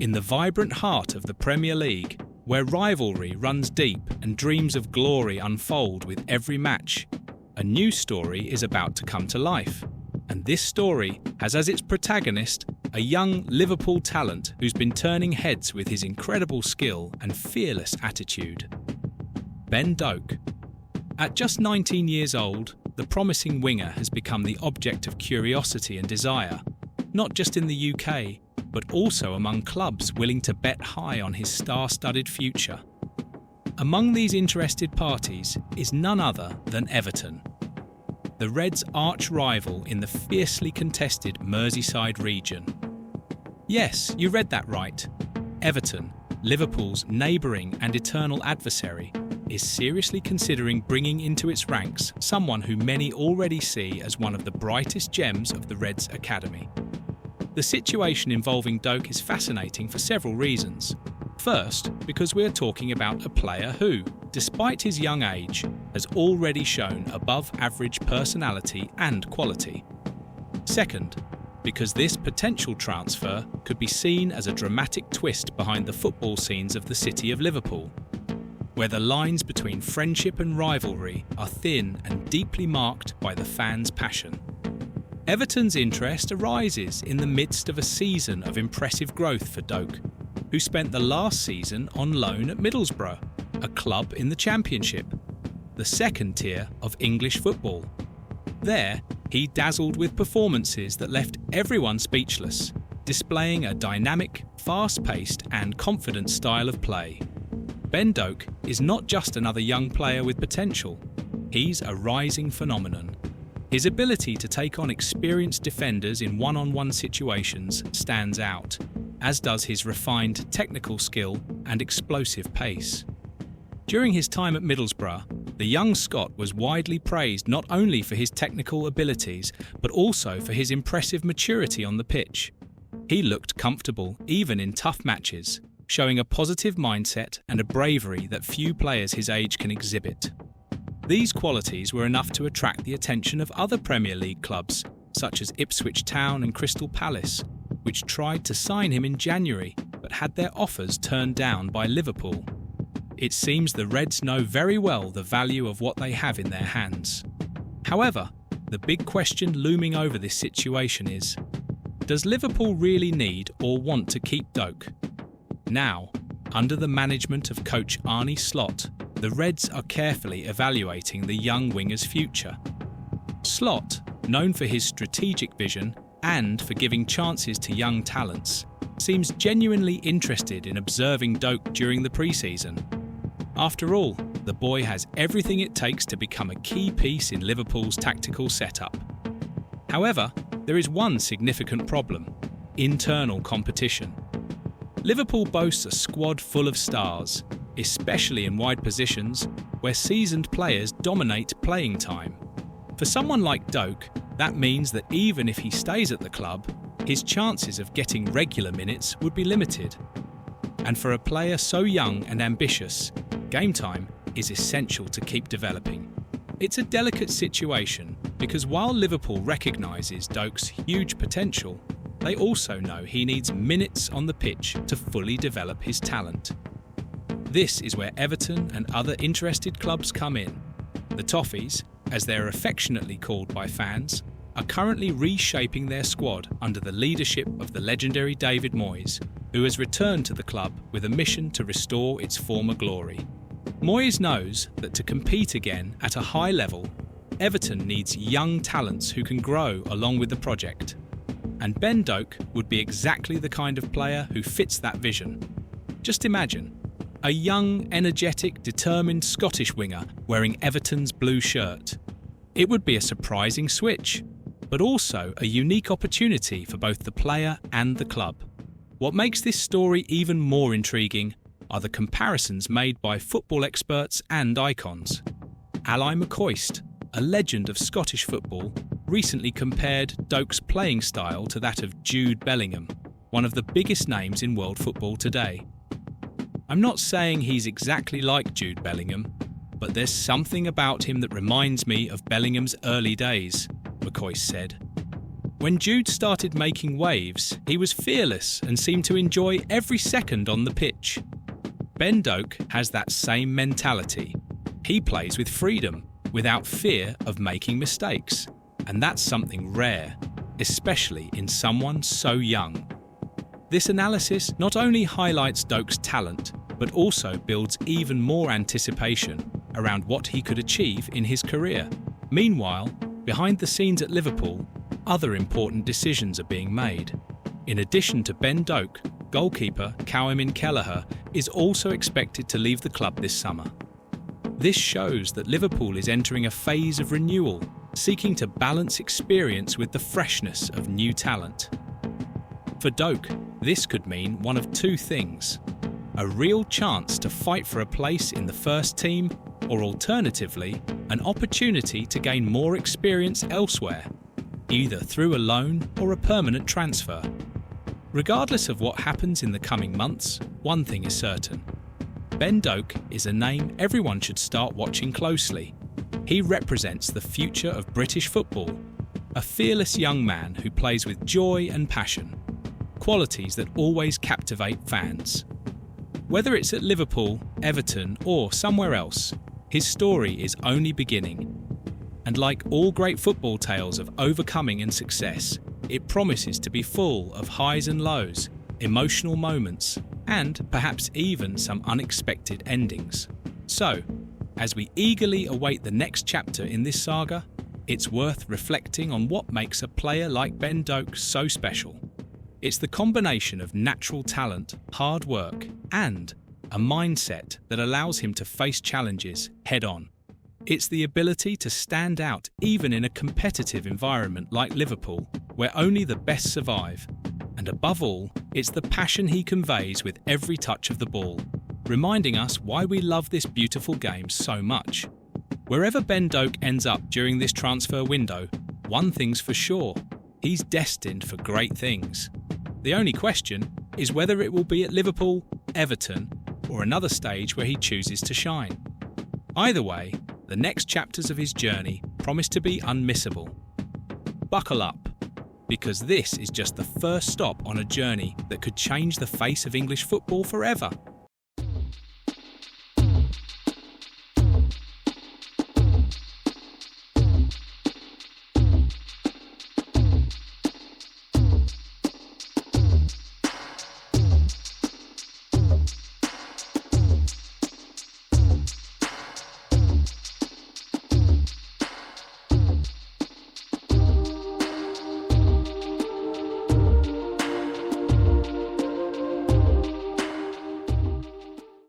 In the vibrant heart of the Premier League, where rivalry runs deep and dreams of glory unfold with every match, a new story is about to come to life. And this story has as its protagonist a young Liverpool talent who's been turning heads with his incredible skill and fearless attitude. Ben Doak. At just 19 years old, the promising winger has become the object of curiosity and desire, not just in the UK, but also among clubs willing to bet high on his star-studded future. Among these interested parties is none other than Everton, the Reds' arch-rival in the fiercely contested Merseyside region. Yes, you read that right. Everton, Liverpool's neighbouring and eternal adversary, is seriously considering bringing into its ranks someone who many already see as one of the brightest gems of the Reds' academy. The situation involving Doak is fascinating for several reasons. First, because we are talking about a player who, despite his young age, has already shown above-average personality and quality. Second, because this potential transfer could be seen as a dramatic twist behind the football scenes of the city of Liverpool, where the lines between friendship and rivalry are thin and deeply marked by the fans' passion. Everton's interest arises in the midst of a season of impressive growth for Doak, who spent the last season on loan at Middlesbrough, a club in the Championship, the second tier of English football. There, he dazzled with performances that left everyone speechless, displaying a dynamic, fast-paced and confident style of play. Ben Doak is not just another young player with potential, he's a rising phenomenon. His ability to take on experienced defenders in one-on-one situations stands out, as does his refined technical skill and explosive pace. During his time at Middlesbrough, the young Scot was widely praised not only for his technical abilities, but also for his impressive maturity on the pitch. He looked comfortable even in tough matches, showing a positive mindset and a bravery that few players his age can exhibit. These qualities were enough to attract the attention of other Premier League clubs, such as Ipswich Town and Crystal Palace, which tried to sign him in January but had their offers turned down by Liverpool. It seems the Reds know very well the value of what they have in their hands. However, the big question looming over this situation is, does Liverpool really need or want to keep Doak? Now, under the management of coach ARNE, the Reds are carefully evaluating the young winger's future. Slot, known for his strategic vision and for giving chances to young talents, seems genuinely interested in observing Doak during the pre-season. After all, the boy has everything it takes to become a key piece in Liverpool's tactical setup. However, there is one significant problem: internal competition. Liverpool boasts a squad full of stars, especially in wide positions where seasoned players dominate playing time. For someone like Doak, that means that even if he stays at the club, his chances of getting regular minutes would be limited. And for a player so young and ambitious, game time is essential to keep developing. It's a delicate situation because while Liverpool recognises Doak's huge potential, they also know he needs minutes on the pitch to fully develop his talent. This is where Everton and other interested clubs come in. The Toffees, as they're affectionately called by fans, are currently reshaping their squad under the leadership of the legendary David Moyes, who has returned to the club with a mission to restore its former glory. Moyes knows that to compete again at a high level, Everton needs young talents who can grow along with the project. And Ben Doak would be exactly the kind of player who fits that vision. Just imagine, a young, energetic, determined Scottish winger wearing Everton's blue shirt. It would be a surprising switch, but also a unique opportunity for both the player and the club. What makes this story even more intriguing are the comparisons made by football experts and icons. Ally McCoist, a legend of Scottish football, recently compared Doak's playing style to that of Jude Bellingham, one of the biggest names in world football today. I'm not saying he's exactly like Jude Bellingham, but there's something about him that reminds me of Bellingham's early days, McCoy said. When Jude started making waves, he was fearless and seemed to enjoy every second on the pitch. Ben Doak has that same mentality. He plays with freedom, without fear of making mistakes. And that's something rare, especially in someone so young. This analysis not only highlights Doak's talent, but also builds even more anticipation around what he could achieve in his career. Meanwhile, behind the scenes at Liverpool, other important decisions are being made. In addition to Ben Doak, goalkeeper Cowamin Kelleher is also expected to leave the club this summer. This shows that Liverpool is entering a phase of renewal, seeking to balance experience with the freshness of new talent. For Doak, this could mean one of two things: a real chance to fight for a place in the first team, or alternatively, an opportunity to gain more experience elsewhere, either through a loan or a permanent transfer. Regardless of what happens in the coming months, one thing is certain. Ben Doak is a name everyone should start watching closely. He represents the future of British football, a fearless young man who plays with joy and passion, qualities that always captivate fans. Whether it's at Liverpool, Everton, or somewhere else, his story is only beginning. And like all great football tales of overcoming and success, it promises to be full of highs and lows, emotional moments, and perhaps even some unexpected endings. So, as we eagerly await the next chapter in this saga, it's worth reflecting on what makes a player like Ben Doak so special. It's the combination of natural talent, hard work, and a mindset that allows him to face challenges head-on. It's the ability to stand out even in a competitive environment like Liverpool, where only the best survive. And above all, it's the passion he conveys with every touch of the ball, reminding us why we love this beautiful game so much. Wherever Ben Doak ends up during this transfer window, one thing's for sure: he's destined for great things. The only question is whether it will be at Liverpool, Everton, or another stage where he chooses to shine. Either way, the next chapters of his journey promise to be unmissable. Buckle up, because this is just the first stop on a journey that could change the face of English football forever.